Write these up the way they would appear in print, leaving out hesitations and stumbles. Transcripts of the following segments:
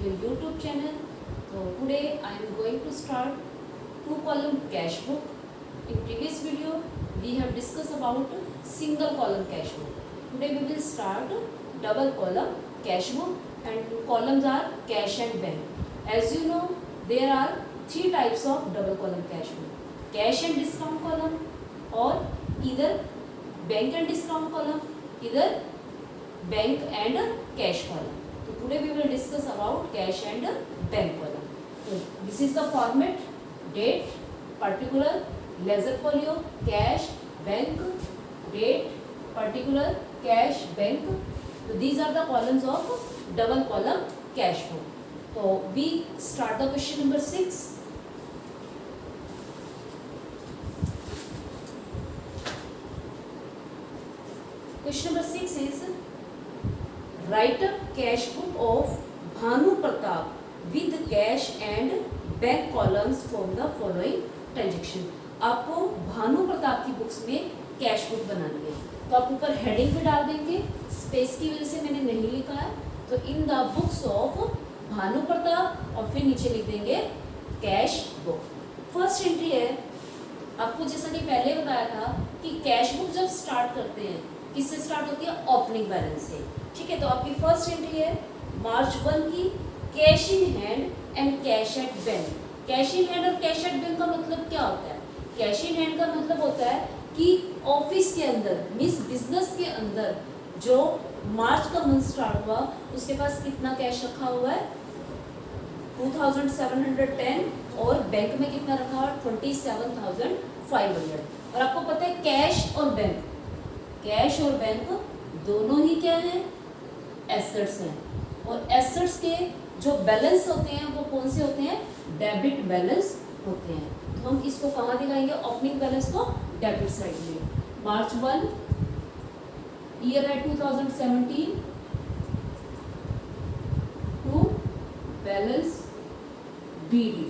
your YouTube channel. So today I am going to start two column cash book. In previous video we have discussed about single column cash book. Today we will start double column cash book, and columns are cash and bank. As you know, there are three types of double column cash book: cash and discount column, or either bank and discount column, either bank and cash column. So today we will discuss about cash and bank column. So this is the format: date, particular, ledger folio, cash, bank, date, particular, cash, bank. So these are the columns of double column cash book. So we start the question number 6. Question number 6 is: write a cash book of Bhanu Pratap with cash and bank columns from the following transaction. आपको भानु प्रताप की books में cash book बनानी है, तो आप ऊपर heading भी डाल देंगे. स्पेस की वजह से मैंने नहीं लिखा है, तो in the books of Bhanu Pratap, और फिर नीचे लिख देंगे कैश बुक. फर्स्ट एंट्री है, आपको जैसा कि पहले बताया था कि कैश बुक जब स्टार्ट करते हैं किससे स्टार्ट होती है? ओपनिंग बैलेंस से. ठीक है, तो आपकी फर्स्ट एंट्री है मार्च 1 की cash in hand and cash at bank. Cash in hand और कैश एट बैंक का मतलब क्या होता है? कैश इन हैंड का मतलब होता है कि ऑफिस के अंदर मीन्स बिजनेस के अंदर जो मार्च का मंथ स्टार्ट हुआ उसके पास कितना कैश रखा हुआ है? 2710, और बैंक में कितना रखा हुआ है? 27,500. और आपको पता है कैश और बैंक दोनों ही क्या हैं? एसेट्स हैं. और एसेट्स के जो बैलेंस होते हैं वो कौन से होते हैं? डेबिट बैलेंस होते हैं. तो हम इसको कहाँ दिखाएंगे? ओपनिंग बैलेंस को डेबिट साइड में. मार्च 1, ईयर है 2017, टू बैलेंस बीडी.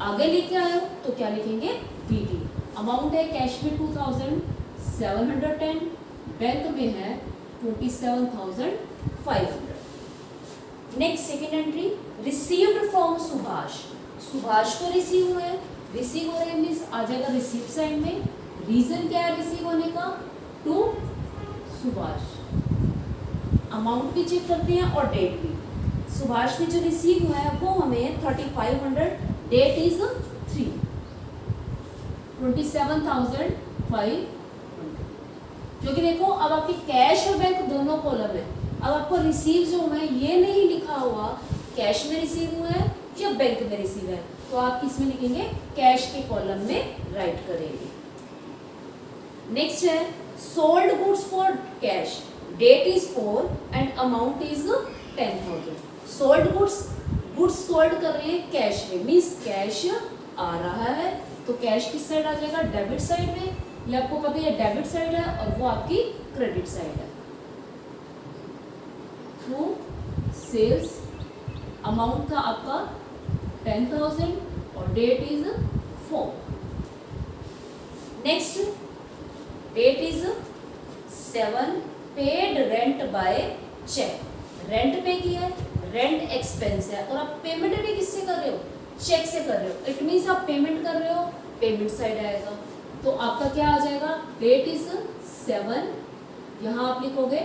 आगे लिखे आए हो तो क्या लिखेंगे? बीडी. अमाउंट है कैश में 2710, बैंक में है 27,500. Next second entry, received from Subhash. Subhash को रिसीव हुए, रिसीव हो रहे मीन्स आ जाएगा रिसीव साइड में. रीजन क्या है रिसीव होने का? टू सुभाष. अमाउंट भी चेक करते हैं और डेट भी. सुभाष ने जो रिसीव हुआ है वो हमें 3500, डेट इज 3, 27,500. क्योंकि देखो अब आपकी कैश और बैंक दोनों कॉलम है. अब आपको रिसीव जो हुआ है ये नहीं लिखा हुआ कैश में रिसीव हुआ है या बैंक में रिसीव है, तो आप किसमें लिखेंगे? कैश के कॉलम में राइट करेंगे. नेक्स्ट है sold goods for cash, date is 4 and amount is 10,000. Sold goods sold कर रहे हैं कैश में मीन्स कैश आ रहा है, तो कैश किस साइड आ जाएगा? डेबिट साइड में. ये आपको पता है डेबिट साइड है और वो आपकी क्रेडिट साइड है. थ्रू सेल्स अमाउंट था आपका 10,000 और date is 4. Next, date is 7, paid rent by cheque. Rent pay किया है, रेंट एक्सपेंस है, और आप पेमेंट भी किससे कर रहे हो? चेक से कर रहे हो. इट मीन्स आप पेमेंट कर रहे हो, पेमेंट साइड आएगा. तो आपका क्या आ जाएगा? डेट इज 7, यहाँ आप लिखोगे.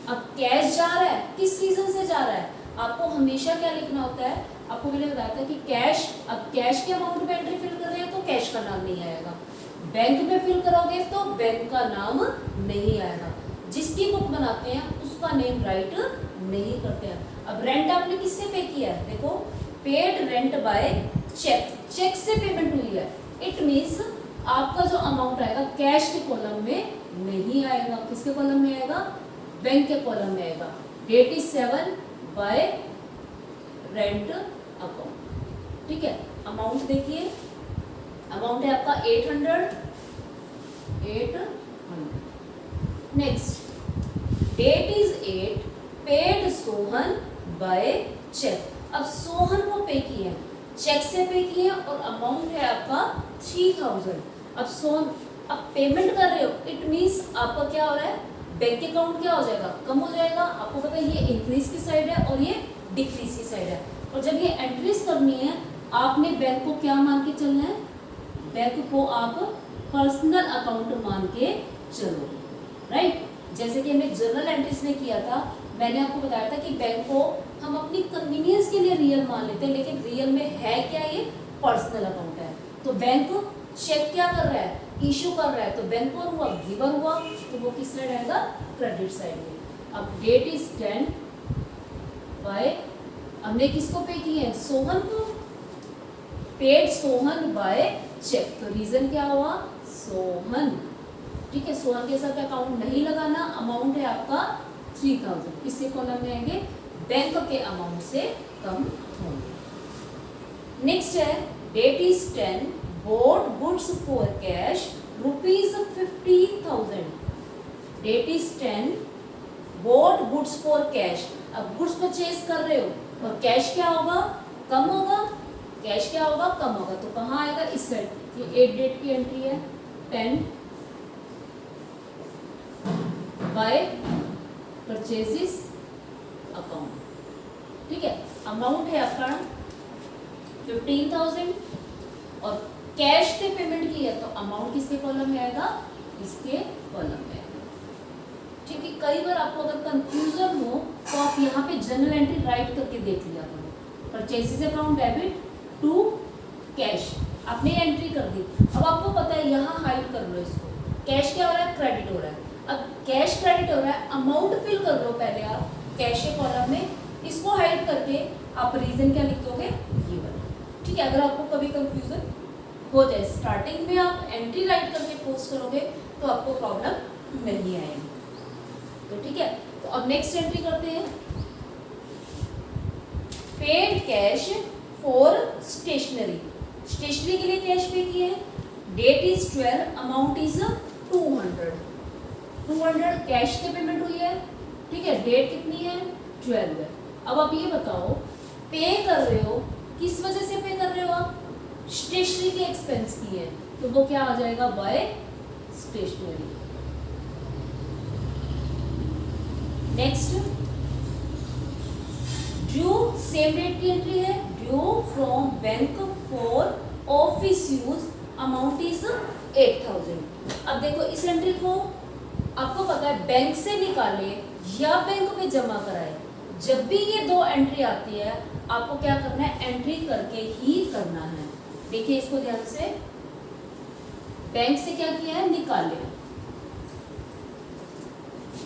अब कैश जा रहा है, किस रीजन से जा रहा है? आपको हमेशा क्या लिखना होता है? आपको मैंने बताया था कि कैश, अब कैश के अमाउंट पे एंट्री फिल कर रहे हैं तो कैश का नाम नहीं आएगा. बैंक में फिल करोगे तो बैंक का नाम नहीं आएगा. जिसकी बुक बनाते हैं उसका नेम राइट नहीं करते हैं. अब रेंट आपने किससे पे किया है? देखो, paid rent by cheque, cheque से पेमेंट हुई है. इट मीन्स आपका जो अमाउंट आएगा कैश के कॉलम में नहीं आएगा. किसके कॉलम में आएगा? बैंक के कॉलम में आएगा. Date is 7 by rent account. ठीक है, अमाउंट देखिए, अमाउंट है आपका 800. Next, date is 8, paid Sohan by cheque. अब सोहन को पे किए हैं, चेक से पे किए हैं, और अमाउंट है आपका 3000. अब सोहन, अब पेमेंट कर रहे हो, इट मीन्स आपका क्या हो रहा है? बैंक अकाउंट क्या हो जाएगा? कम हो जाएगा. आपको पता है ये इंक्रीज की साइड है और ये डिक्रीज की साइड है. और जब ये एंट्रीज करनी है आपने बैंक को क्या मान के चलना है, बैंक को आप पर्सनल अकाउंट मान के चलोगे, राइट। जैसे कि हमने जर्नल एंट्रीज में किया था, मैंने आपको बताया था कि बैंक को हम अपनी कन्वीनियंस के लिए रियल मान लेते हैं, लेकिन रियल में है क्या, ये पर्सनल अकाउंट है। तो बैंक चेक क्या कर रहा है, इशू कर रहा है, तो बैंक कौन हुआ, गिवर हुआ, तो वो किस साइड आएगा, क्रेडिट साइड में। अब डेट इज 10 बाय, हमने किसको पे किए हैं, सोहन को, पेड सोहन बाय चेक, तो रीजन क्या हुआ, सोहन, ठीक है। सोहन के साथ अकाउंट नहीं लगाना, अमाउंट है आपका 3000, किसके कॉलम में आएंगे, बैंक के अमाउंट से कम होंगे। नेक्स्ट है date is 10 bought goods for cash ₹50,000, date is 10 bought goods for cash, अब गुड्स परचेज कर रहे हो और कैश क्या होगा, कम होगा, कैश क्या होगा, कम होगा, तो कहाँ आएगा, इस साइड, ये 8 डेट की एंट्री है, 10 बाय परचेजेस अकाउंट, ठीक है। अमाउंट है आपका 15,000 और कैश से पेमेंट की है, तो अमाउंट किसके कॉलम में आएगा, इसके कॉलम में आएगा, ठीक है। कई बार आपको अगर कंफ्यूजन हो तो आप यहाँ पे जनरल एंट्री राइट करके देख लिया करो, purchases account debit to cash, आपने एंट्री कर दी। अब आपको पता है यहाँ हाइड कर लो इसको, कैश क्या हो रहा है, क्रेडिट हो रहा है, अब कैश क्रेडिट हो रहा है, अमाउंट फिल कर लो पहले आप कैश के कॉलम में, इसको हाइड करके आप रीजन क्या लिख दोगे, ये वाला, ठीक है। अगर आपको कभी कंफ्यूजन हो जाए, स्टार्टिंग में आप एंट्री राइट करके पोस्ट करोगे तो आपको प्रॉब्लम नहीं आएगी, तो ठीक है। तो अब नेक्स्ट एंट्री करते हैं, paid cash for stationery, stationery के लिए कैश पे किए, date is 12, amount is 200 cash की पेमेंट हुई है, ठीक है, डेट कितनी है, 12 है। अब आप ये बताओ पे कर रहे हो, किस वजह से पे कर रहे हो आप, स्टेशनरी के एक्सपेंस की है, तो वो क्या आ जाएगा, by stationery. Next due, same date की एंट्री है, due from bank for office use, amount is 8,000। अब देखो इस एंट्री को आपको पता है बैंक से निकाले या बैंक में जमा कराए, जब भी ये दो एंट्री आती है आपको क्या करना है, एंट्री करके ही करना है। देखिए इसको ध्यान से, बैंक से क्या किया है, निकाले,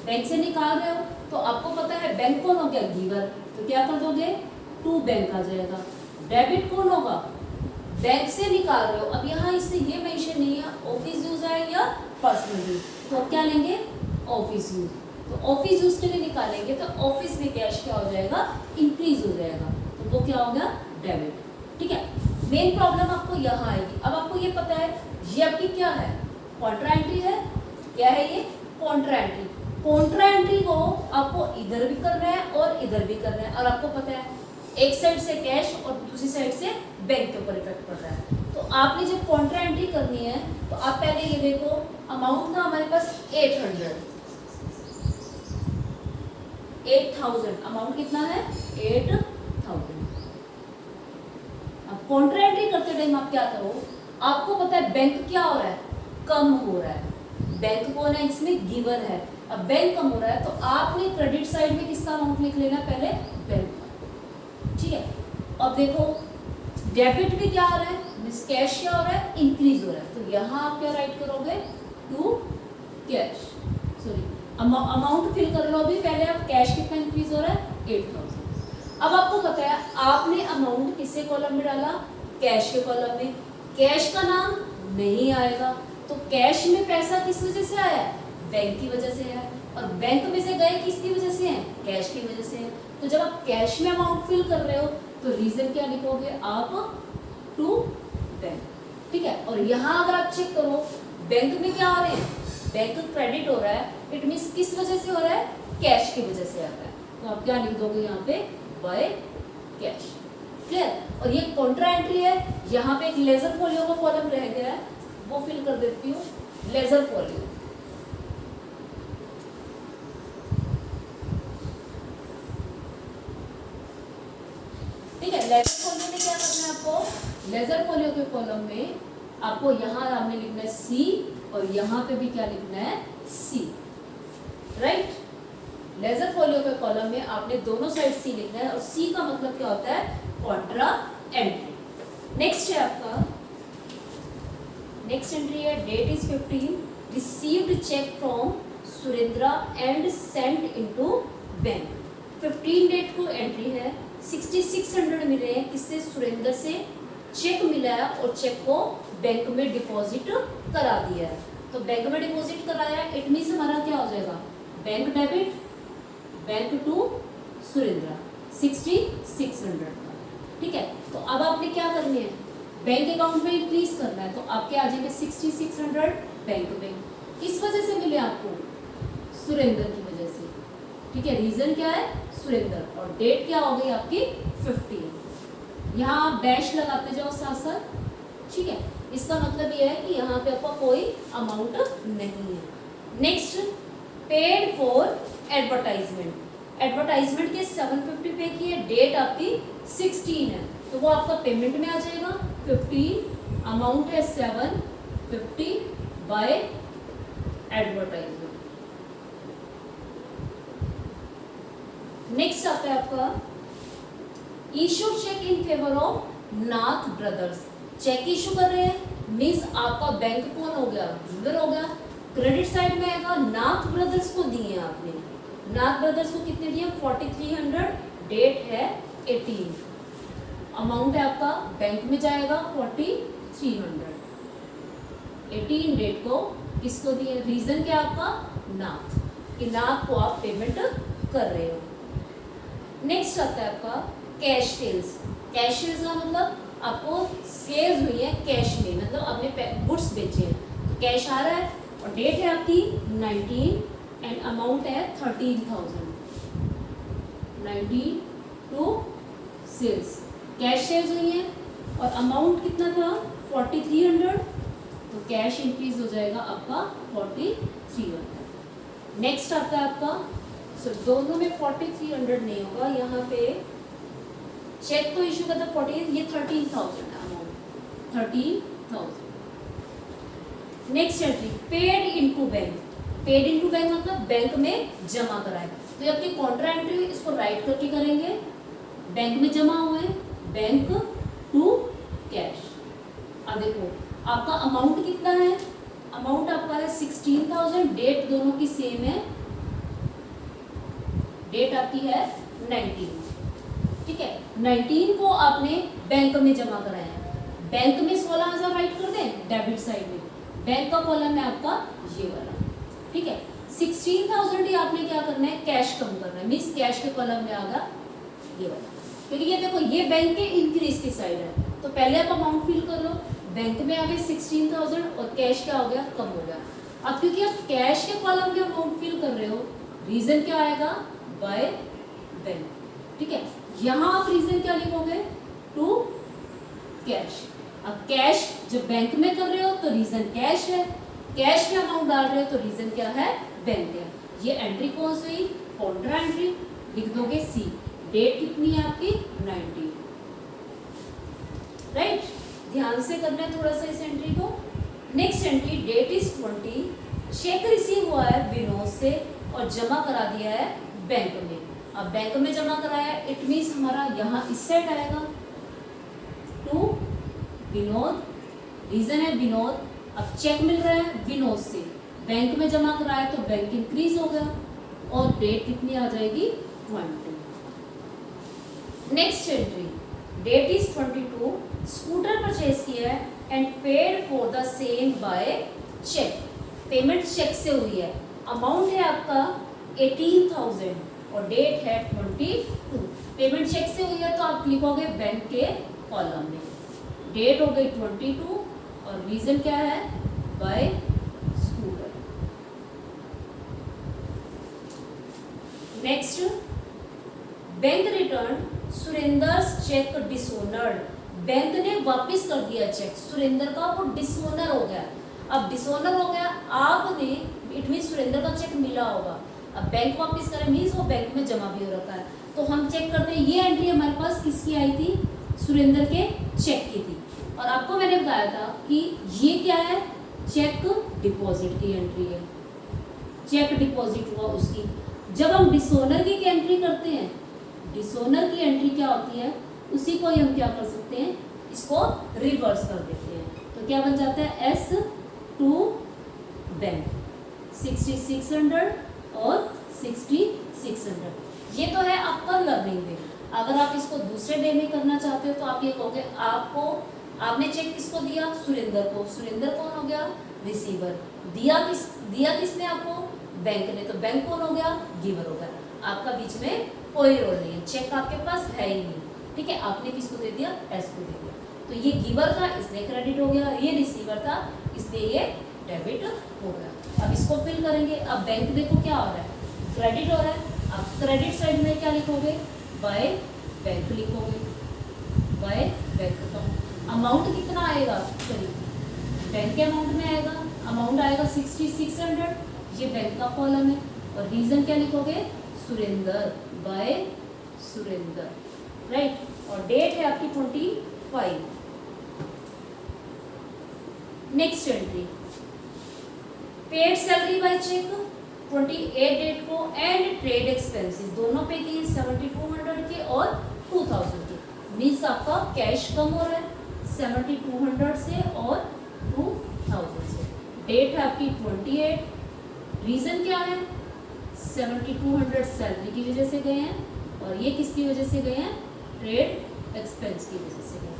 बैंक से निकाल रहे हो तो आपको पता है बैंक कौन हो गया, गिवर, तो क्या कर दोगे, टू बैंक आ जाएगा। डेबिट कौन होगा, बैंक से निकाल रहे हो, अब यहाँ इससे ये मेंशन नहीं है ऑफिस यूज है या पर्सनल यूज, तो अब क्या लेंगे, ऑफिस यूज, तो ऑफिस यूज के लिए निकालेंगे तो ऑफिस में कैश क्या हो जाएगा, इंक्रीज हो जाएगा, तो वो क्या हो गया, डेबिट, ठीक है। मेन प्रॉब्लम आपको यहाँ आएगी। अब आपको ये पता है ये आपकी क्या है, कॉन्ट्रा एंट्री है, क्या है ये, कॉन्ट्रा एंट्री। कॉन्ट्रा एंट्री को आपको इधर भी करना है और इधर भी करना है, और आपको पता है एक साइड से कैश और दूसरी साइड से बैंक के ऊपर इफेक्ट पड़ रहा है। तो आपने जब कॉन्ट्रा एंट्री करनी है तो आप पहले ये देखो, अमाउंट था हमारे पास 8,000, अमाउंट कितना है, 8,000। अब कॉन्ट्रा एंट्री करते टाइम आप क्या करो, आपको पता है बैंक क्या हो रहा है, कम हो रहा है, बैंक कौन है, इसमें गिवर है, अब बैंक कम हो रहा है तो आपने क्रेडिट साइड में किसका अमाउंट लिख लेना, पहले बैंक, ठीक है। अब देखो डेबिट भी क्या हो रहा है, मींस कैश क्या हो रहा है, इंक्रीज हो रहा है, तो यहाँ आप क्या राइट करोगे, to cash, sorry amount fill कर लो अभी, पहले आप कैश कितना इंक्रीज हो रहा है, 8,000। अब आपको पता है आपने अमाउंट किसके कॉलम में डाला, कैश के कॉलम में, कैश का नाम नहीं आएगा, तो कैश में पैसा किस वजह से आया, बैंक की वजह से है, और बैंक में से गए किसकी वजह से हैं, कैश की वजह से है। तो जब आप कैश में अमाउंट फिल कर रहे हो तो रीजन क्या लिखोगे आप, टू बैंक, ठीक है। और यहाँ अगर आप चेक करो बैंक में क्या हो रहे हैं, बैंक क्रेडिट हो रहा है, इट मीन्स किस वजह से हो रहा है, कैश की वजह से आ रहा है, तो आप क्या लिख दोगे यहाँ पे, बाय कैश, क्लियर। और ये कॉन्ट्रा एंट्री है, यहाँ पे एक लेजर फोलियो का कॉलम रह गया है, वो फिल कर देती हूँ, लेजर फोलियो, ठीक है। लेजर फोलियो में क्या करना है आपको, लेजर फोलियो के कॉलम में आपको यहाँ आपने लिखना है सी और यहाँ पे भी क्या लिखना है सी, राइट। लेजर फोलियो के कॉलम में आपने दोनों साइड सी लिखना है और सी का मतलब क्या होता है, कॉन्ट्रा एंट्री। नेक्स्ट है आपका, नेक्स्ट एंट्री है date is 15, received cheque from Surendra and sent into bank. 15 date को एंट्री है, 6600 मिले हैं किससे, सुरेंद्र से चेक मिला है और चेक को बैंक में डिपॉजिट करा दिया है। तो बैंक में डिपॉजिट कराया, इट मीन्स हमारा क्या हो जाएगा, bank debit, bank to Surendra 6600 का, ठीक है। तो अब आपने क्या करनी है, बैंक अकाउंट में इंक्रीज करना है, तो आपके आ जाएंगे 6600 बैंक में। किस वजह से मिले आपको, सुरेंद्र की वजह से, ठीक है। रीजन क्या है, सुरेंद्र, और डेट क्या हो गई आपकी 15। यहाँ आप डैश लगाते जाओ साथ साथ, ठीक है। इसका मतलब ये है कि यहाँ पे आपका कोई अमाउंट नहीं है। Next, paid for advertisement. Advertisement के 750 पे की है, डेट आपकी 16 है, तो वो आपका पेमेंट में आ जाएगा 15, अमाउंट है 750 बाय एडवर्टाइजमेंट। नेक्स्ट आता है आपका issue cheque in favour of Nath brothers. Cheque issue कर रहे हैं मीन्स आपका बैंक कौन हो गया, रूलर हो गया। क्रेडिट साइड में आएगा, नाथ ब्रदर्स को दिए आपने, नाथ ब्रदर्स को कितने दिए 4300, डेट है 18, अमाउंट है आपका बैंक में जाएगा 4300, 18 डेट को किसको दिए, रीजन क्या आपका नाथ, कि नाथ को आप पेमेंट कर रहे हो। नेक्स्ट आता है आपका कैश सेल्स। कैश सेल्स का मतलब आपको सेल्स हुई है कैश में, मतलब आपने गुड्स बेचे हैं, तो कैश आ रहा है और डेट है आपकी 19 एंड अमाउंट है 13,000, 19 टू सेल्स, कैश सेल्स हुई है और अमाउंट कितना था 4300, तो कैश इंक्रीज हो जाएगा आपका 4300। नेक्स्ट आता है आपका, दोनों में 4300 नहीं होगा, यहाँ पे चेक तो इशू करता 40, ये 13,000 है amount, 13,000। Next entry paid into bank. Paid into bank मतलब बैंक में जमा कराए, तो ये आपकी कॉन्ट्रा एंट्री, इसको राइट करके करेंगे, बैंक में जमा हुए, बैंक टू कैश। अब देखो आपका अमाउंट कितना है, अमाउंट आपका है 16,000, डेट दोनों की सेम है, डेट आपकी है 19, ठीक है। 19 को आपने बैंक में जमा कराया, बैंक में 16,000 राइट कर दें डेबिट साइड में, बैंक का कॉलम है आपका ये वाला, ठीक है। 16,000 ही आपने क्या करना है, कैश कम करना है, मीन्स कैश के कॉलम में आगा ये वाला, क्योंकि ये देखो ये बैंक के इंक्रीज की साइड है, तो पहले आप अमाउंट फिल कर लो, बैंक में आ गए 16,000 और कैश क्या हो गया, कम हो गया। अब क्योंकि आप कैश के कॉलम में अमाउंट फिल कर रहे हो, रीजन क्या आएगा, बाय बैंक, ठीक है। यहाँ आप रीजन क्या लिखोगे, टू कैश। अब कैश जब बैंक में कर रहे हो तो रीजन कैश है, कैश में अमाउंट डाल रहे हो तो रीजन क्या है, बैंक है। ये एंट्री कौन सी हुई, कॉन्ट्रा एंट्री, लिख दोगे सी, डेट कितनी है आपकी 19, राइट। ध्यान से करना है थोड़ा सा इस एंट्री को। Next entry date is 20, cheque receive हुआ है विनोद से और जमा करा दिया है बैंक में। अब बैंक में जमा कराया, इट मीन्स हमारा यहाँ इस साइड आएगा टू विनोद, रीजन है विनोद। अब चेक मिल रहा है विनोद से, बैंक में जमा कराया तो बैंक इंक्रीज हो गया और डेट कितनी आ जाएगी 20। Next entry date is 22, scooter purchase किया है and paid for the same by cheque. Payment cheque से हुई है, अमाउंट है आपका 18,000 और डेट है 22। पेमेंट चेक से हुई है तो आप लिखोगे बैंक के कॉलम में, डेट हो गई 22 और रीजन क्या है, by scooter. Next bank return surrenders cheque dishonoured. Bank ने वापस कर दिया चेक सुरेंद्र का, वो डिसोनर हो गया। अब डिसोनर हो गया आपने, इट मीन सुरेंद्र का चेक मिला होगा, अब बैंक वापस करें मीन्स वो बैंक में जमा भी हो रखा है। तो हम चेक करते हैं, ये एंट्री हमारे पास किसकी आई थी, सुरेंद्र के चेक की थी। और आपको मैंने बताया था कि ये क्या है, चेक डिपॉजिट की एंट्री है, चेक डिपॉजिट हुआ उसकी। जब हम डिसोनर की एंट्री करते हैं, डिसोनर की एंट्री क्या होती है, उसी को ही हम क्या कर सकते हैं, इसको रिवर्स कर देते हैं। तो क्या बन जाता है, एस टू बैंक 6600 और 6600। ये तो है आपका लर्निंग वे। अगर आप इसको दूसरे वे में करना चाहते हो तो आप ये कहोगे, आपने चेक किसको दिया, सुरेंद्र को। सुरेंद्र कौन हो गया, रिसीवर। दिया किसने आपको, बैंक ने। तो बैंक कौन हो गया, गिवर हो गया। आपका बीच में कोई रोल नहीं है, चेक आपके पास है ही नहीं, ठीक है। आपने किसको दे दिया, एस को दे दिया। तो ये गिवर था, इसलिए क्रेडिट हो गया। ये रिसीवर था, इसलिए ये डेबिट हो गया। अब इसको फिल करेंगे। अब बैंक देखो क्या हो रहा है, क्रेडिट हो रहा है। अब क्रेडिट साइड में क्या लिखोगे, बाय बैंक लिखोगे, बाय बैंक अकाउंट। अमाउंट कितना आएगा, सॉरी बैंक के अमाउंट में आएगा, अमाउंट आएगा 6600, ये बैंक का कॉलम है। और रीजन क्या लिखोगे, सुरेंद्र, बाय सुरेंद्र, राइट। और डेट है आपकी 25। Next entry, paid salary by cheque 28 date को एंड ट्रेड एक्सपेंसेस दोनों पे की 7200 के और 2000 के। मीन्स आपका कैश कम हो रहा है 7200 से और 2000 से। डेट है आपकी 28। रीजन क्या है, 7200 सैलरी की वजह से गए हैं और ये किसकी वजह से गए हैं, ट्रेड एक्सपेंस की वजह से गए हैं।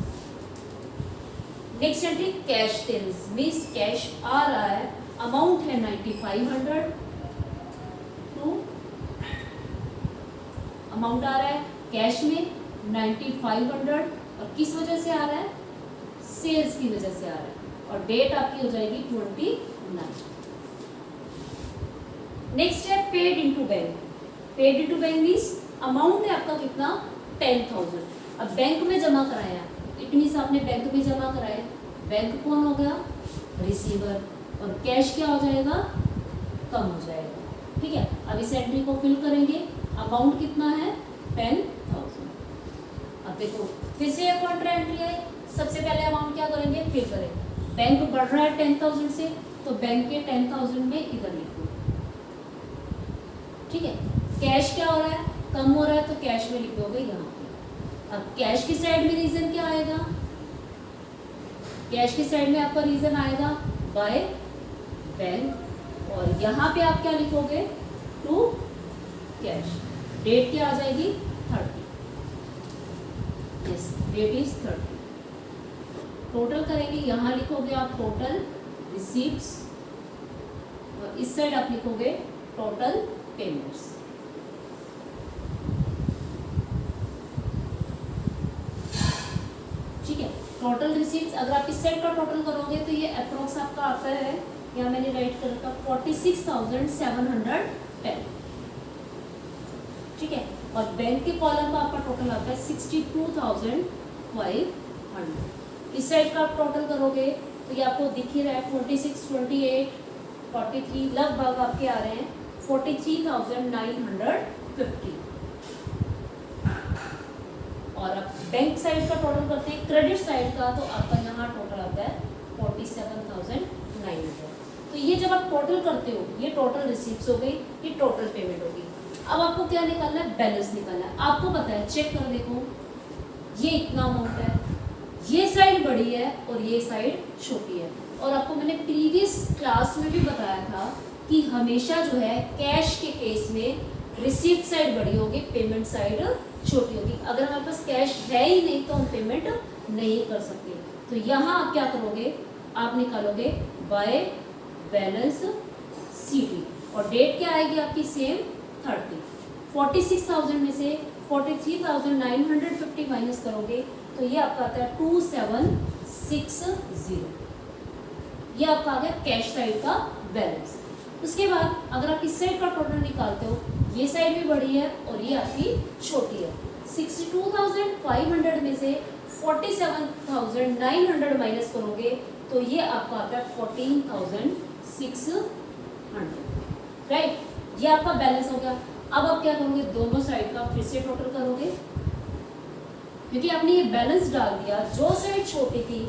Next entry, cash sales means cash आ रहा है, अमाउंट है 9500 टू, अमाउंट आ रहा है कैश में 9500 और किस वजह से आ रहा है, सेल्स की वजह से आ रहा है। और डेट आपकी हो जाएगी 29। नेक्स्ट है paid into bank. Paid into bank means amount है आपका कितना, 10,000। अब बैंक में जमा कराया, इट मीन्स आपने बैंक में जमा कराया, बैंक कौन हो गया, रिसीवर। और कैश क्या हो जाएगा, कम हो जाएगा, ठीक है। अब इस एंट्री को फिल करेंगे, अमाउंट कितना है 10,000। अब देखो फिर से एक कॉन्ट्रा एंट्री है। सबसे पहले अमाउंट क्या करेंगे, फिल करें। बैंक बढ़ रहा है 10,000 से, तो बैंक के 10,000 में इधर लिखो, ठीक है। कैश क्या हो रहा है, कम हो रहा है, तो कैश में लिखोगे यहाँ पे। अब कैश की साइड में रीजन क्या आएगा, कैश की साइड में आपका रीजन आएगा बाय बैंक। और यहाँ पे आप क्या लिखोगे, टू कैश। डेट क्या आ जाएगी 30, यस डेट इज 30। टोटल करेंगे, यहाँ लिखोगे आप टोटल रिसीप्ट्स और इस साइड आप लिखोगे टोटल पेमेंट्स। ठीक है, टोटल रिसीप्ट्स अगर आप इस साइड का टोटल करोगे तो ये अप्रोक्स आपका आता है, यहाँ मैंने राइट कर रखा 46,710, ठीक है। और बैंक के कॉलम का आपका टोटल आता है 62,500। इस साइड का आप टोटल करोगे तो ये आपको दिख ही रहा है 26, 28, 43 लगभग आपके आ रहे हैं 43,950। और अब बैंक साइड का टोटल करते हैं, क्रेडिट साइड का, तो आपका यहाँ टोटल आता है 47,900। तो ये जब आप टोटल करते हो, ये टोटल रिसीप्ट्स हो गई, ये टोटल पेमेंट होगी। अब आपको क्या निकालना है, बैलेंस निकालना है। आपको पता है, चेक कर देखो, ये इतना अमाउंट है, ये साइड बड़ी है और ये साइड छोटी है। और आपको मैंने प्रीवियस क्लास में भी बताया था कि हमेशा जो है कैश के केस में रिसीप्ट साइड बड़ी होगी, पेमेंट साइड छोटी होगी। अगर हमारे पास कैश है ही नहीं तो हम पेमेंट नहीं कर सकते। तो यहाँ आप क्या करोगे, आप निकालोगे बाय बैलेंस सीटी और डेट क्या आएगी आपकी सेम 30। 46,000 में से 43,950 माइनस करोगे तो ये आपका आता है 2760। ये आपका आ गया कैश साइड का बैलेंस। उसके बाद अगर आप इस साइड का टोटल निकालते हो, ये साइड भी बड़ी है और ये आपकी छोटी है। 62,500 में से 47,900 माइनस करोगे तो ये आपका आता है 14,600, राइट। ये आपका बैलेंस हो गया। अब आप क्या करोगे, दोनों साइड का फिर से टोटल करोगे। क्योंकि आपने ये बैलेंस डाल दिया, जो साइड छोटी थी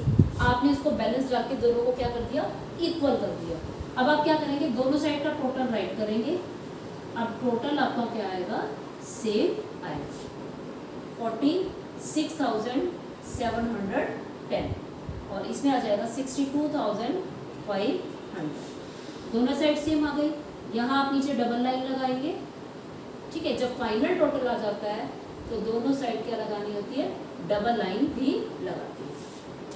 आपने इसको बैलेंस डाल के दोनों को क्या कर दिया, इक्वल कर दिया। अब आप क्या करेंगे, दोनों साइड का टोटल राइट करेंगे। अब टोटल आपका क्या आएगा, सेम आएगा 46,710 और इसमें आ जाएगा 62,500। दोनों साइड सेम आ गई। यहाँ आप नीचे डबल लाइन लगाएंगे, ठीक है। जब फाइनल टोटल आ जाता है तो दोनों साइड क्या लगानी होती है, डबल लाइन भी लगाती है,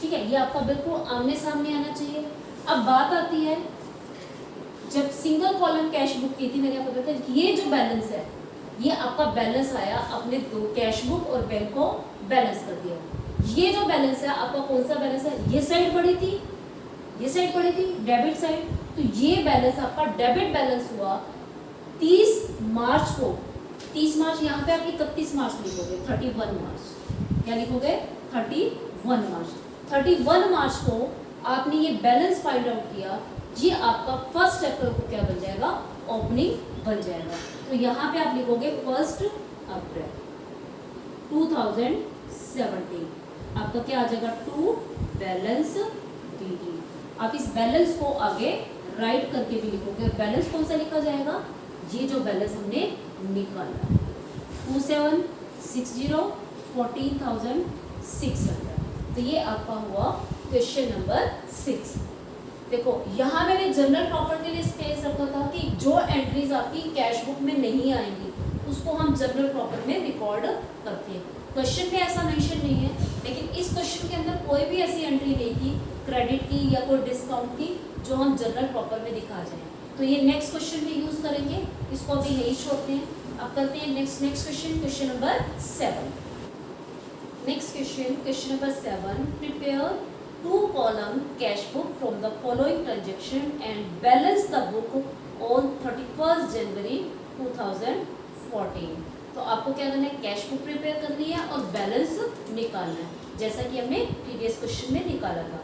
ठीक है। ये आपका बिल्कुल आमने सामने आना चाहिए। अब बात आती है, जब सिंगल कॉलम कैश बुक की थी, मैंने आपको बताया ये जो बैलेंस है ये आपका बैलेंस आया, अपने दो कैश बुक और बैंक को बैलेंस कर दिया। ये जो बैलेंस है आपका कौन सा बैलेंस है, ये साइड बढ़ी थी, ये साइड बढ़ी थी, डेबिट साइड। तो ये बैलेंस आपका डेबिट बैलेंस हुआ 30 मार्च को। 30 मार्च यहाँ पे आप 31 मार्च लिखोगे, 31 मार्च क्या लिखोगे, 31 मार्च। 31 मार्च को आपने ये बैलेंस फाइंड आउट किया। ये आपका फर्स्ट अप्रैल को क्या बन जाएगा, ओपनिंग बन जाएगा। तो यहाँ पे आप लिखोगे 1 अप्रैल 2017। आपका क्या आ जाएगा, टू बैलेंस डी। आप इस बैलेंस को आगे राइट करके भी लिखोगे। बैलेंस कौन सा लिखा जाएगा, ये जो बैलेंस हमने निकाला है 2760 14,600। तो ये आपका हुआ क्वेश्चन नंबर 6। देखो यहाँ मैंने जनरल प्रॉफिट के लिए स्पेस रखा था कि जो एंट्रीज आपकी कैश बुक में नहीं आएंगी उसको हम जनरल प्रॉफिट में रिकॉर्ड करते हैं। क्वेश्चन में ऐसा मेंशन नहीं है, लेकिन इस क्वेश्चन के अंदर कोई भी ऐसी एंट्री नहीं थी क्रेडिट की या कोई डिस्काउंट की जो हम जनरल प्रॉफिट में दिखा जाए। तो ये नेक्स्ट क्वेश्चन में यूज करेंगे, इसको अभी यही छोड़ते हैं। अब करते हैं next question, question number 7। Next question number 7। Prepare 2 column cash book from the following transaction and balance the book on 31st January 2014। तो आपको क्या करना है, कैश बुक प्रिपेयर करनी है और बैलेंस निकालना है, जैसा कि हमने प्रीवियस क्वेश्चन में निकाला था।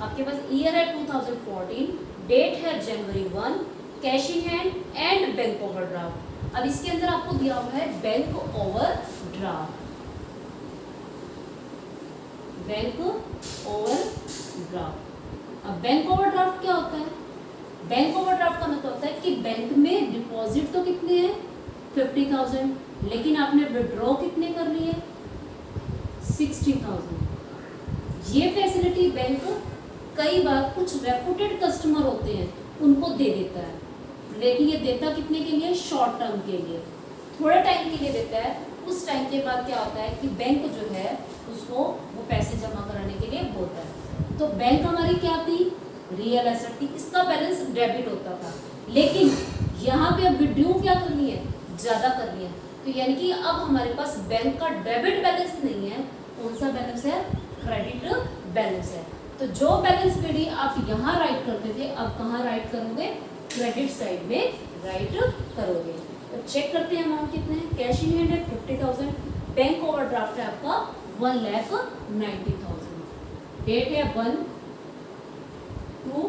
आपके पास ईयर है 2014, डेट है January 1, cash in hand and bank overdraft. अब इसके अंदर आपको दिया हुआ है बैंक ओवरड्राफ्ट। Bank overdraft. अब बैंक ओवरड्राफ्ट क्या होता है, बैंक ओवरड्राफ्ट का मतलब होता है कि बैंक में डिपॉजिट तो कितने हैं 50,000, लेकिन आपने विड्रॉ कितने कर लिए 60,000। ये फैसिलिटी बैंक कई बार कुछ रेपुटेड कस्टमर होते हैं उनको दे देता है, लेकिन ये देता कितने के लिए, शॉर्ट टर्म के लिए, थोड़े टाइम के लिए देता है। उस टाइम के बाद क्या होता है कि बैंक जो है उसको वो पैसे जमा कराने के लिए बोलता है। तो बैंक हमारी क्या थी, रियल एसेट थी, इसका बैलेंस डेबिट होता था, लेकिन यहाँ पे अब विड्रॉ क्या करनी है, ज़्यादा करनी है। तो यानी कि अब हमारे पास बैंक का डेबिट बैलेंस नहीं है, कौन सा बैलेंस है, क्रेडिट बैलेंस है। तो जो बैलेंस पीडी आप यहाँ राइट करते थे, अब कहाँ राइट करोगे, क्रेडिट साइड में राइट करोगे। तो चेक करते हैं अमाउंट कितने हैं, कैश इन हैंड है 50,000, बैंक ओवरड्राफ्ट है आपका 1,90,000, डेट है 1/2,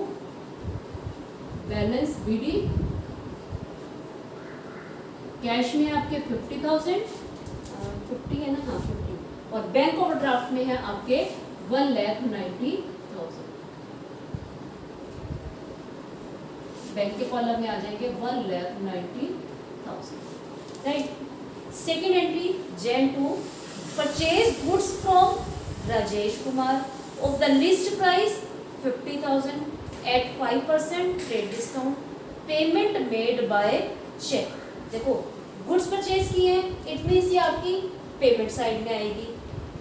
बैलेंस बीडी, कैश में आपके 50,000, 50 है ना, हाँ 50, और बैंक ओवरड्राफ्ट में है आपके 1,90,000। बैंक के कॉलम में आ जाएंगे 1,90,000, right. Second entry Jan 2, purchase goods from Rajesh Kumar of the list price 50,000 at 5% trade discount, payment made by cheque. देखो गुड्स परचेज की है, इट मीन्स ये आपकी पेमेंट साइड में आएगी,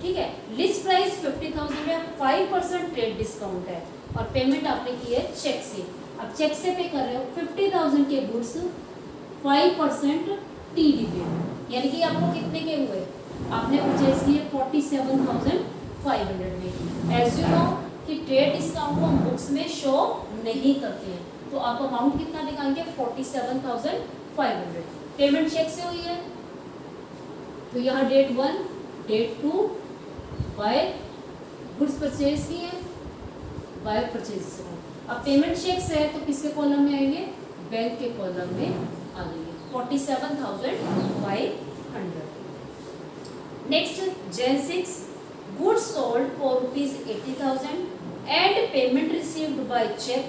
ठीक है। लिस्ट प्राइस 50,000 है, 5% ट्रेड डिस्काउंट है और पेमेंट आपने की है चेक से। अब चेक से पे कर रहे हो 50,000 के गुड्स, 5% टीडी पे, यानी कि आपको कितने के हुए, आपने परचेज किए 47,500 में। एज यू नो कि ट्रेड डिस्काउंट को हम बुक्स में शो नहीं करते हैं, तो आप अमाउंट कितना दिखाएंगे 47,500। पेमेंट चेक से हुई है, तो यहाँ date 1, date 2 by goods purchase की है, बाय परचेज। अब पेमेंट चेक से है तो किसके कॉलम में आएंगे, बैंक के कॉलम में आ जाएंगे 47,500। Next Jan 6, sold for rupees 80,000 and payment received by check.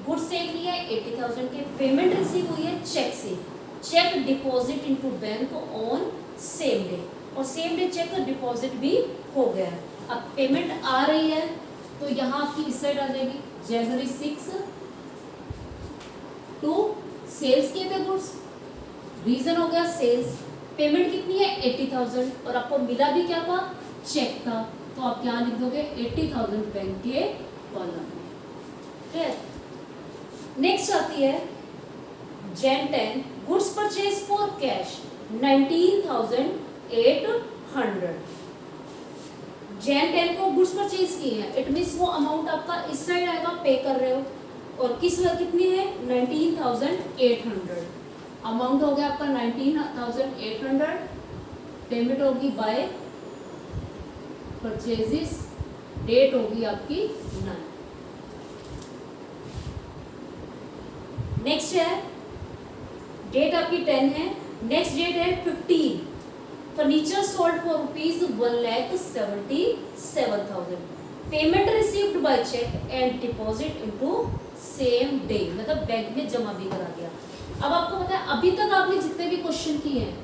Goods sale किया है 80,000 के, पेमेंट रिसीव हुई है चेक से, cheque deposit into bank on same day, और सेम डे चेक डिपॉजिट भी हो गया है। अब पेमेंट आ रही है तो यहाँ आपकी इस साइड आ जाएगी जनवरी 6 टू सेल्स किए थे गुड्स, रीजन हो गया सेल्स, पेमेंट कितनी है 80,000 और आपको मिला भी क्या था, चेक था, तो आप यहाँ लिख दोगे 80,000 बैंक के कॉलम में। क्लियर। नेक्स्ट आती है Jan 10 goods purchase for cash 19,800। Jan 10 को गुड्स परचेज की है, इट मीन्स वो अमाउंट आपका इस साइड आएगा, पे कर रहे हो, और कितनी है 19,800, अमाउंट हो गया आपका 19,800, पेमेंट होगी बाय परचेजेस, डेट होगी आपकी 9। नेक्स्ट है डेट आपकी 10 है, नेक्स्ट डेट है 15, furniture sold for rupees 1,77,000, payment received by cheque and deposit into same day, मतलब बैंक में जमा भी करा दिया। अब आपको पता है अभी तक आपने जितने भी क्वेश्चन किए हैं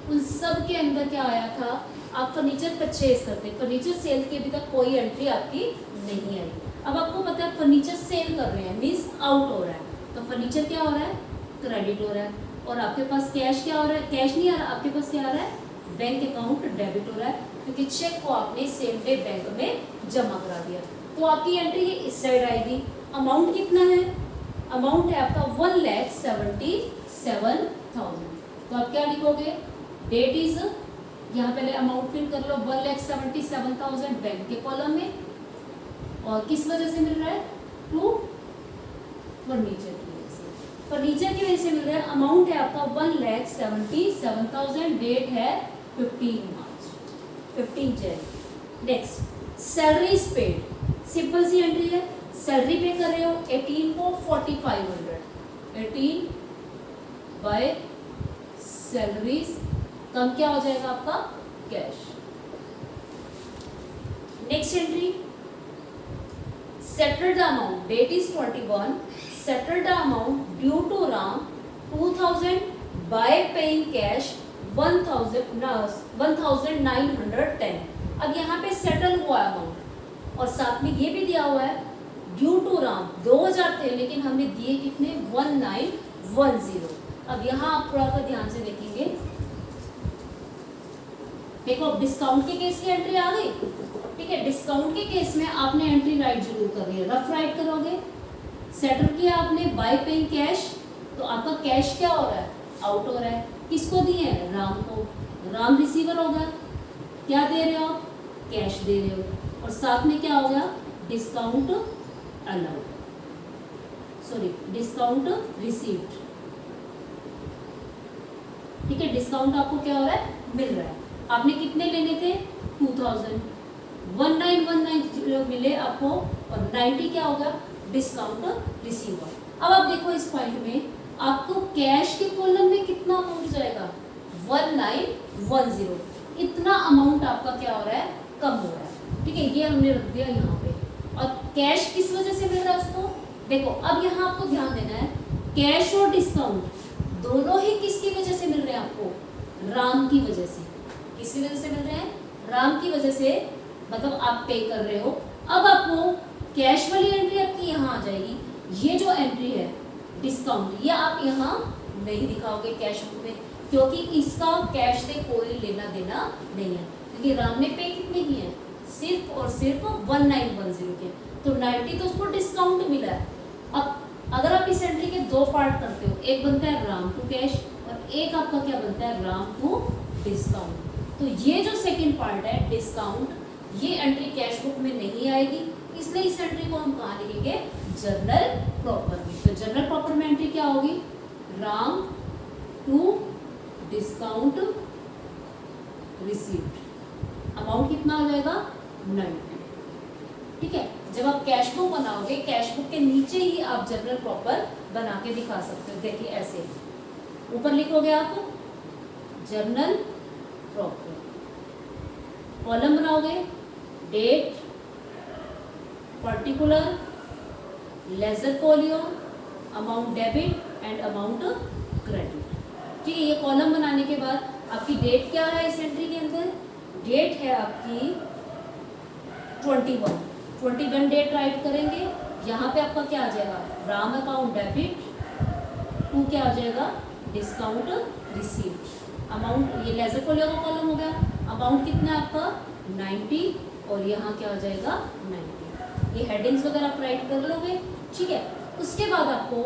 उन सब के अंदर क्या आया था, आप फर्नीचर परचेज करते, फर्नीचर सेल की अभी तक कोई एंट्री आपकी नहीं आई। अब आपको पता है फर्नीचर सेल कर रहे हैं मीन्स आउट हो रहा है, तो फर्नीचर क्या हो रहा है, क्रेडिट हो रहा है, और आपके पास कैश क्या हो रहा है, कैश नहीं आ रहा, आपके पास क्या आ रहा है, बैंक अकाउंट डेबिट हो रहा है, क्योंकि चेक को आपने सेम डे बैंक में जमा करा दिया। तो आपकी एंट्री ये इस साइड आएगी। अमाउंट कितना है, अमाउंट है आपका 1,77,000, तो आप क्या लिखोगे, डेट इज, यहाँ पहले अमाउंट फिल कर लो 1,77,000 बैंक के कॉलम में, और किस वजह से मिल रहा है, टू फर्नीचर की वजह से, फर्नीचर की वजह से मिल रहा है। अमाउंट है आपका 1,77,000, डेट है 15 March, 15 Jan। Next salary is paid, simple सी एंट्री है, सैलरी पे कर रहे हो 18 को 4,500, 18 बाय सैलरीज, कम क्या हो जाएगा आपका, cash. Next entry settle the amount, date is 21, settle the amount due to Ram 2,000 by paying cash 1,910। अब यहाँ पे सेटल हुआ अमाउंट, और साथ में ये भी दिया हुआ है ड्यू टू राम 2,000 थे, लेकिन हमने दिए कितने, 1,910। अब यहाँ आप थोड़ा सा ध्यान से देखेंगे, देखो डिस्काउंट के केस की एंट्री आ गई, ठीक है, डिस्काउंट के केस में आपने एंट्री राइट जरूर करनी है, रफ राइट करोगे। सेटल किया आपने बाय पेइंग कैश, तो आपका कैश क्या हो रहा है, आउट हो रहा है, किसको दिए हैं, राम को, राम रिसीवर होगा, क्या दे रहे हो, कैश दे रहे हो, और साथ में क्या होगा, discount allowed, sorry discount received, ठीक है, डिस्काउंट आपको क्या हो रहा है, मिल रहा है। आपने कितने लेने थे, 2,000, 1,919 मिले आपको, और 90 क्या होगा, डिस्काउंट रिसीव हुआ। अब आप देखो इस पॉइंट में आपको कैश के कॉलम में कितना अमाउंट जाएगा, 1,910, इतना अमाउंट आपका क्या हो रहा है, कम हो रहा है, ठीक है, ये हमने रख दिया यहाँ पे। और कैश किस वजह से मिल रहा है उसको, देखो अब यहाँ आपको ध्यान देना है, कैश और डिस्काउंट दोनों ही किसकी वजह से मिल रहे हैं आपको, राम की वजह से, किसकी वजह से मिल रहे हैं, राम की वजह से, मतलब आप पे कर रहे हो। अब आपको कैश वाली एंट्री आपकी यहाँ आ जाएगी, ये जो एंट्री है डिस्काउंट, ये आप यहाँ नहीं दिखाओगे कैश बुक में, क्योंकि इसका कैश से कोई लेना देना नहीं है, क्योंकि राम ने पे कितने किए हैं, सिर्फ और सिर्फ 1,910 के, तो 90 तो उसको डिस्काउंट मिला है। अब अगर आप इस एंट्री के दो पार्ट करते हो, एक बनता है राम टू कैश और एक आपका क्या बनता है, राम टू डिस्काउंट, तो ये जो सेकंड पार्ट है डिस्काउंट, ये एंट्री कैश बुक में नहीं आएगी, इसलिए इस एंट्री को हम कहाँ लिखेंगे, जर्नल प्रॉपर में। तो जर्नल प्रॉपर में एंट्री क्या होगी, Ram to discount received, amount कितना आ जाएगा, 90, ठीक है। जब आप कैश बुक बनाओगे, कैश बुक के नीचे ही आप जर्नल प्रॉपर बना के दिखा सकते हो, देखिए ऐसे ऊपर लिखोगे आप जर्नल प्रॉपर, कॉलम बनाओगे date, particular, ledger folio, amount debit and amount credit. ठीक है, ये कॉलम बनाने के बाद आपकी डेट क्या है इस एंट्री के अंदर? डेट है आपकी 21 डेट राइट करेंगे। यहाँ पे आपका क्या आ जाएगा? राम अकाउंट डेबिट, टू क्या आ जाएगा? Discount received. अमाउंट, ये लेजर फोलियो का कॉलम हो गया। अमाउंट कितना है आपका? 90 और यहाँ क्या आ जाएगा? 90। ये हेडिंग्स वगैरह आप राइट कर लोगे। ठीक है, उसके बाद आपको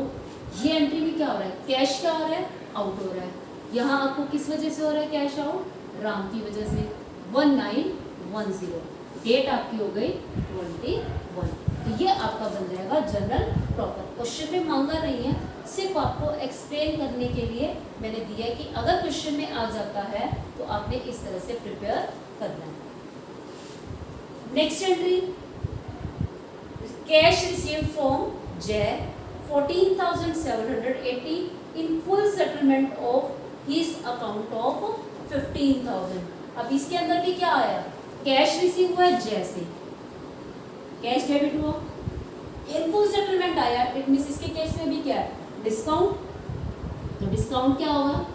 ये एंट्री में क्या हो रहा है? कैश क्या हो रहा है? आउट हो रहा है। यहाँ आपको किस वजह से हो रहा है कैश आउट? राम की वजह से। 1910 डेट आपकी हो गई 21। तो ये आपका बन जाएगा जनरल प्रॉपर। क्वेश्चन में मांगा नहीं है, सिर्फ आपको एक्सप्लेन करने के लिए मैंने दिया है कि अगर क्वेश्चन में आ जाता है तो आपने इस तरह से प्रिपेयर करना है। Next entry, cash received from जय 14,780 in full settlement of his account of 15,000। अब इसके अंदर भी क्या आया? कैश रिसीव हुआ है जय से, कैश डेबिट हुआ, इन फुल सेटलमेंट आया। इट मींस इसके केस में भी क्या है? डिस्काउंट। तो डिस्काउंट क्या होगा?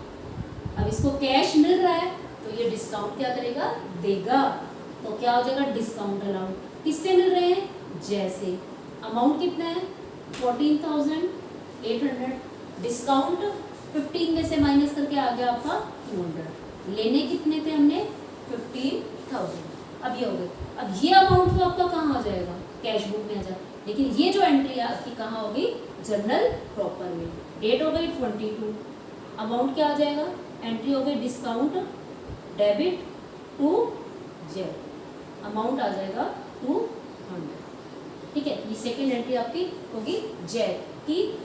अब इसको कैश मिल रहा है तो ये डिस्काउंट क्या करेगा? देगा। तो क्या हो जाएगा? डिस्काउंट अलाउंट। किससे मिल रहे हैं? जय से। अमाउंट कितना है? 14,800। डिस्काउंट 15 में से माइनस करके आ गया आपका 200। लेने कितने थे हमने? 15,000। अब ये हो गए। अब ये अमाउंट तो आपका कहाँ आ जाएगा? कैश बुक में आ जाएगा। लेकिन ये जो एंट्री है आपकी कहाँ होगी? जनरल प्रॉपर में। डेट हो गई 22, अमाउंट क्या आ जाएगा? एंट्री हो गई डिस्काउंट डेबिट टू जय, अमाउंट आ जाएगा 200। ठीक है, ये सेकेंड एंट्री आपकी होगी जय की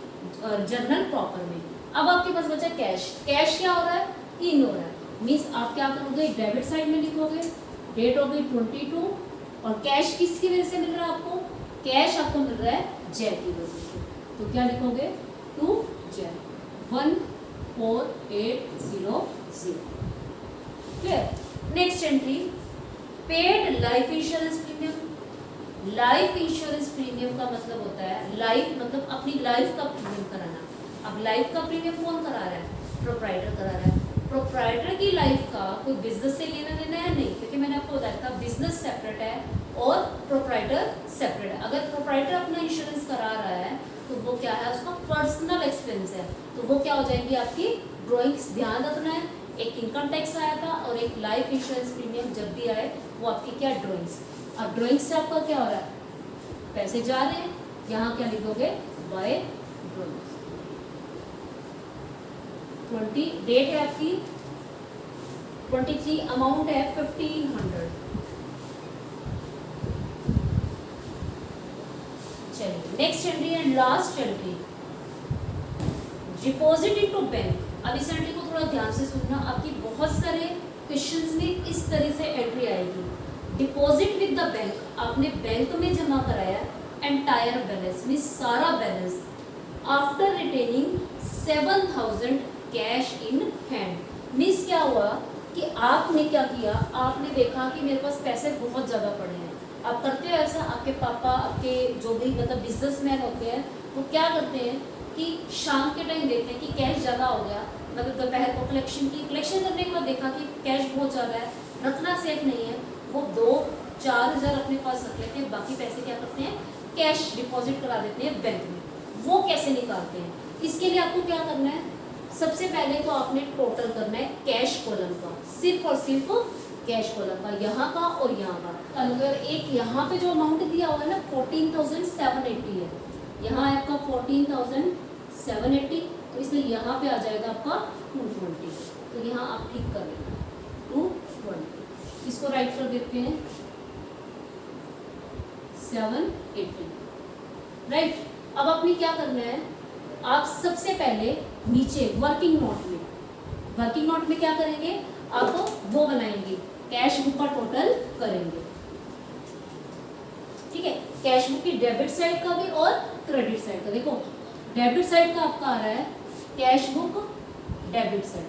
जनरल प्रॉपर में। अब आपके पास बचा कैश। कैश क्या हो रहा है? इन हो रहा है। मीन्स आप क्या करोगे? डेबिट साइड में लिखोगे। डेट हो गई 22 और कैश किसकी वजह से मिल रहा है आपको? कैश आपको मिल रहा है जय की वजह से। तो क्या लिखोगे? टू जय 14800। Clear? Next entry, paid life insurance premium. Life insurance premium का मतलब होता है लाइफ, मतलब अपनी लाइफ का प्रीमियम कराना। अब लाइफ का प्रीमियम कौन करा रहा है? प्रोप्राइटर करा रहा है। प्रोप्राइटर की लाइफ का कोई बिजनेस से लेना देना है नहीं, क्योंकि मैंने आपको बताया था बिजनेस सेपरेट है और प्रोप्राइटर सेपरेट है। अगर प्रोप्राइटर अपना इंश्योरेंस करा रहा है तो वो क्या है? उसका पर्सनल एक्सपेंस है, तो वो क्या हो जाएगी आपकी ड्रॉइंग्स। ध्यान रखना है, एक इनकम टैक्स आया था और एक लाइफ इंश्योरेंस प्रीमियम जब भी आए वो आपकी क्या? ड्रॉइंग्स। अब ड्रॉइंग्स से आपका क्या हो रहा है? पैसे जा रहे हैं। यहाँ क्या लिखोगे? Bye drawings. 20 डेट है आपकी 23, अमाउंट है 1500। चलिए नेक्स्ट एंट्री है last entry, deposit into bank. अब इस एंट्री को थोड़ा ध्यान से सुनना, आपकी बहुत सारे क्वेश्चंस में इस तरह से एंट्री आएगी। डिपॉजिट विद द बैंक, आपने बैंक में जमा कराया एंटायर बैलेंस मीन सारा balance after retaining 7,000 cash in hand. Means क्या हुआ कि आपने क्या किया? आपने देखा कि मेरे पास पैसे बहुत ज़्यादा पड़े हैं। आप करते हो ऐसा? आपके पापा, आपके जो भी मतलब बिजनेसमैन होते हैं वो क्या करते हैं कि शाम के टाइम देखते हैं कि कैश ज़्यादा हो गया, मतलब दोपहर को कलेक्शन करने के बाद देखा कि कैश बहुत ज़्यादा है, रखना सेफ नहीं है, वो 2-4 हज़ार अपने पास रख लेते हैं, बाकी पैसे क्या करते हैं? कैश डिपॉजिट करा देते हैं बैंक में। वो कैसे निकालते हैं? इसके लिए आपको क्या करना है? सबसे पहले तो आपने टोटल करना है कैश कॉलम का, सिर्फ और सिर्फ कैश कॉलम का, यहाँ का और यहाँ का। अगर एक यहाँ पे जो अमाउंट दिया हुआ है ना 14,780 है, यहाँ है आपका 14,780, तो इसलिए यहाँ पे आ जाएगा आपका 220। तो यहाँ आप ठीक कर लेना 220, इसको राइट कर देते हैं 780। राइट, अब आपने क्या करना है? आप सबसे पहले नीचे वर्किंग नोट में क्या करेंगे? आप वो बनाएंगे, कैश बुक का टोटल करेंगे। ठीक है, कैश बुक की डेबिट साइड का भी और क्रेडिट साइड का। देखो डेबिट साइड का आपका आ रहा है कैश बुक डेबिट साइड,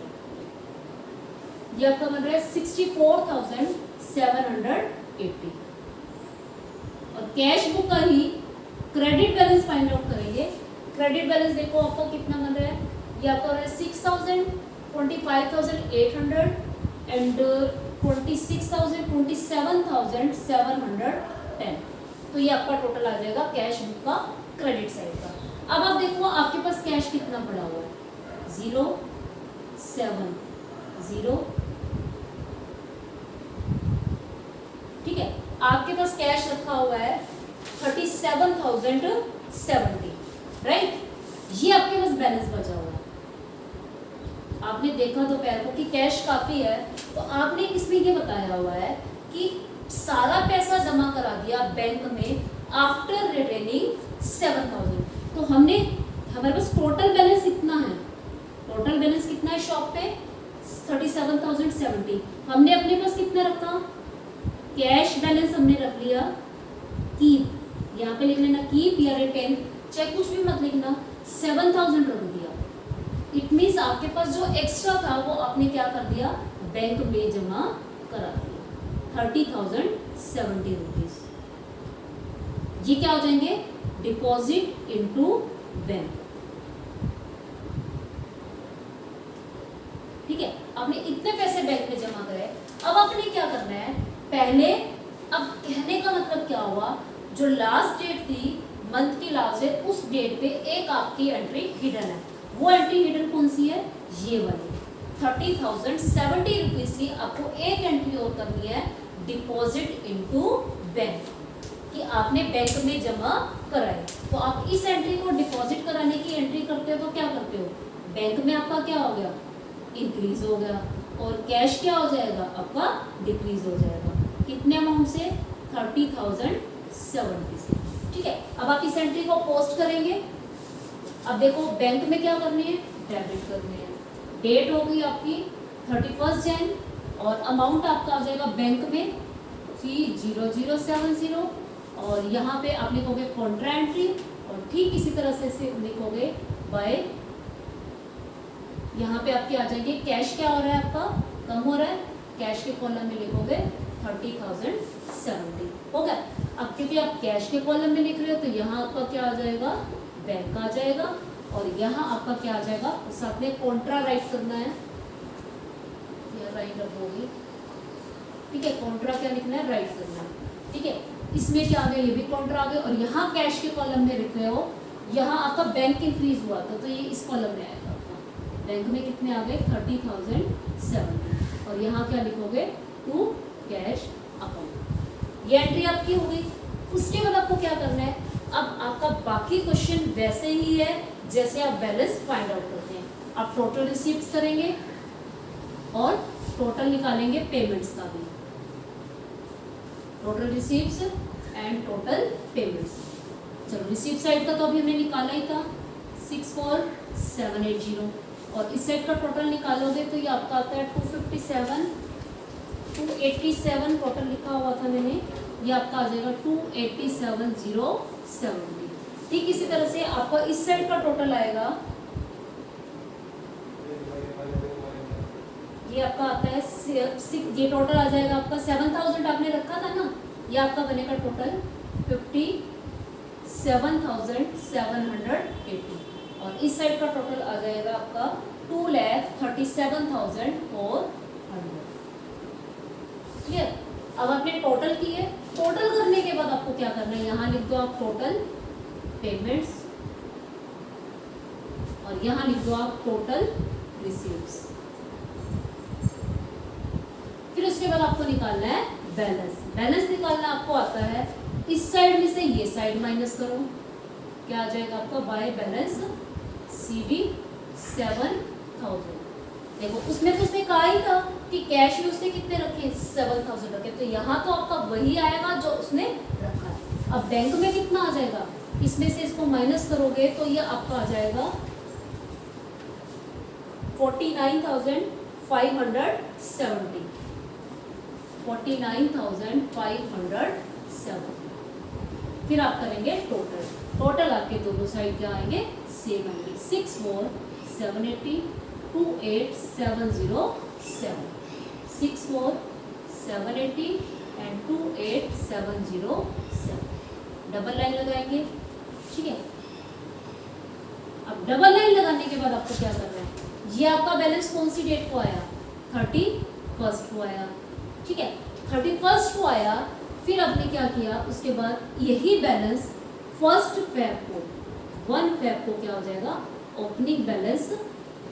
ये आपका बन रहा है 64,780। कैश बुक का ही क्रेडिट बैलेंस फाइंड आउट करेंगे। क्रेडिट बैलेंस देखो आपका कितना बन रहा है, ये आपका हो रहा है 6000, 25,800 एंड 26,000, 27,710। तो ये आपका टोटल आ जाएगा कैश बुक का क्रेडिट साइड का। अब आप देखो आपके पास कैश कितना पड़ा हुआ है, 0 7 0, ठीक है। आपके पास कैश रखा हुआ है 37,070, राइट। ये आपके पास बैलेंस बचा हुआ है। आपने देखा दोपहर को कि कैश काफी है, तो आपने इसमें ये बताया हुआ है कि सारा पैसा जमा करा दिया बैंक में आफ्टर रिटेनिंग 7,000। तो हमारे पास टोटल बैलेंस इतना है, टोटल बैलेंस कितना है शॉप पे 37,070। हमने अपने पास कितना रखा, कैश बैलेंस हमने रख लिया, कीप यहाँ पे लिख लेना कीप या रिटेन, चाहे कुछ भी मत लिखना, 7,000 रख दिया। इट मीन्स आपके पास जो एक्स्ट्रा था वो आपने क्या कर दिया, बैंक में जमा करा दिया, 30,070 रुपीज। ये क्या हो जाएंगे, डिपॉजिट इनटू बैंक, ठीक है। आपने इतने पैसे बैंक में जमा करे। अब आपने क्या करना है, पहले, अब कहने का मतलब क्या हुआ, जो लास्ट डेट थी मंथ की लास्ट डेट, उस डेट पे एक आपकी एंट्री हिडन है। वो एंट्री हिडन कौन सी है, ये वाली 30,070 रुपीज की आपको एक एंट्री और करनी है, डिपॉजिट इनटू बैंक, कि आपने बैंक में जमा कराए। तो आप इस एंट्री को डिपॉजिट कराने की एंट्री करते हो तो क्या करते हो, बैंक में आपका क्या हो गया, इंक्रीज हो गया, और कैश क्या हो जाएगा आपका, डिक्रीज हो जाएगा। कितने अमाउंट से, 30,070 से, ठीक है। अब आप इस एंट्री को पोस्ट करेंगे। अब देखो बैंक में क्या करनी है, डेबिट करनी है। डेट होगी आपकी 31 जैन और अमाउंट आपका आ जाएगा बैंक में 30070, और यहाँ पे आप लिखोगे कॉन्ट्रा एंट्री, और ठीक इसी तरह से लिखोगे बाय, यहाँ पे आपके आ जाएंगे कैश क्या हो रहा है आपका, कम हो रहा है, कैश के कॉलम में लिखोगे 30,070, हो गया। अब क्योंकि आप कैश के कॉलम में लिख रहे हो तो यहाँ आपका क्या आ जाएगा, बैंक आ जाएगा, और यहाँ आपका क्या आ जाएगा, साथ में कॉन्ट्रा राइट करना है, या राइट रखोगी, ठीक है। कॉन्ट्रा क्या लिखना है, राइट करना है, ठीक है। इसमें क्या आ गया, ये भी कॉन्ट्रा आ गया, और यहाँ कैश के कॉलम में लिख रहे हो, यहाँ आपका बैंक इंक्रीज हुआ था तो ये इस कॉलम में आएगा आपका, बैंक में कितने आ गए 30,070, और यहाँ क्या लिखोगे, टू कैश अकाउंट। ये एंट्री आपकी हो गई। उसके बाद आपको क्या करना है, अब आपका बाकी क्वेश्चन वैसे ही है जैसे आप बैलेंस फाइंड आउट करते हैं। आप टोटल रिसीप्ट्स करेंगे और टोटल निकालेंगे पेमेंट्स का भी, total receipts and total payments. चलो रिसीप्ट साइड का तो अभी हमने निकाला ही था 64780, और इस साइड का टोटल निकालोगे तो ये आपका आता है 287 टोटल लिखा हुआ था मैंने, ये आपका आ जाएगा 287,070। ठीक इसी तरह से आपका इस साइड का टोटल आएगा, ये आपका आता है ये टोटल आ जाएगा आपका 7,000 आपने रखा था ना, ये आपका बनेगा टोटल 57,780, और इस साइड का टोटल आ जाएगा आपका 2,37,400। क्लियर। अब आपने टोटल की है, टोटल करने के बाद आपको क्या करना है, यहाँ लिख दो आप टोटल पेमेंट्स, और यहाँ लिख दो आप टोटल रिसीव्स। फिर उसके बाद आपको निकालना है बैलेंस। बैलेंस निकालना आपको आता है, इस साइड में से ये साइड माइनस करो, क्या आ जाएगा आपका बाय बैलेंस CD 7,000। देखो उसमें तो उसने कहा ही था कि कैश में उसने कितने रखे 7,000 रखे, तो यहाँ तो आपका वही आएगा जो उसने रखा है। अब बैंक में कितना आ जाएगा, इसमें से इसको माइनस करोगे तो ये आपका आ जाएगा 49,570, 49,570। फिर आप करेंगे टोटल, टोटल आपके दोनों साइड क्या आएंगे सेम आएंगे, 64,780, 28,707, 64,780 एंड 28,707। डबल लाइन लगाएंगे, ठीक है। अब डबल लाइन लगाने के बाद आपको क्या करना है, ये आपका बैलेंस कौन सी डेट को आया, 31 को आया, ठीक है। 31 को आया, फिर आपने क्या किया, उसके बाद यही बैलेंस 1 फेब को 1 फेब को क्या हो जाएगा, ओपनिंग बैलेंस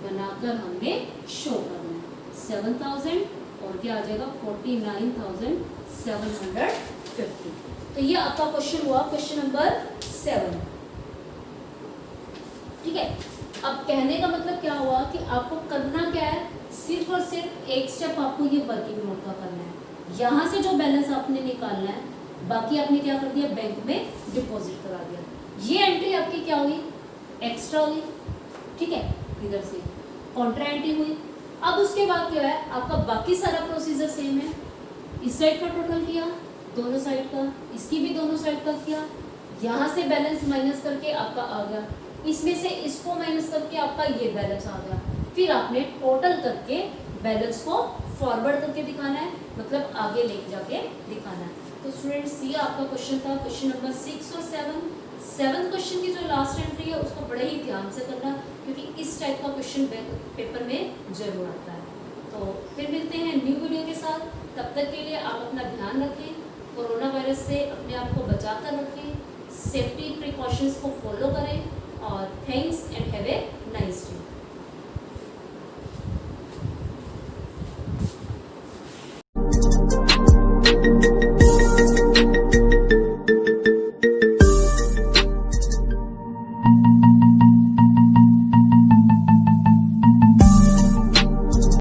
बनाकर हमने शो करना है 7000 और क्या आ जाएगा 49,750। तो ये आपका क्वेश्चन हुआ, क्वेश्चन नंबर 7, ठीक है। अब कहने का मतलब क्या हुआ कि आपको करना क्या है, सिर्फ और सिर्फ एक स्टेप आपको ये वर्किंग नोट का करना है। यहाँ से जो बैलेंस आपने निकालना है, बाकी आपने क्या कर दिया, बैंक में डिपॉजिट करा दिया। ये एंट्री आपकी क्या हुई, एक्स्ट्रा हुई, ठीक है, इधर से कॉन्ट्रा एंट्री हुई। अब उसके बाद क्या है, आपका बाकी सारा प्रोसीजर सेम है। इस साइड का टोटल किया, दोनों साइड का, इसकी भी दोनों साइड का किया, यहाँ से बैलेंस माइनस करके आपका आ गया, इसमें से इसको माइनस करके आपका ये बैलेंस आ गया। फिर आपने टोटल करके बैलेंस को फॉरवर्ड करके दिखाना है, मतलब आगे लेके जाके दिखाना है। तो स्टूडेंट्स ये आपका क्वेश्चन था, क्वेश्चन नंबर 6 और 7। 7th क्वेश्चन की जो लास्ट एंट्री है उसको बड़े ही ध्यान से करना, क्योंकि इस टाइप का क्वेश्चन पेपर में जरूर आता है। तो फिर मिलते हैं न्यू वीडियो के साथ, तब तक के लिए आप अपना ध्यान रखें, कोरोना वायरस से अपने आप को बचा कर रखें, सेफ्टी प्रिकॉशंस को फॉलो करें, और thanks and have a nice day.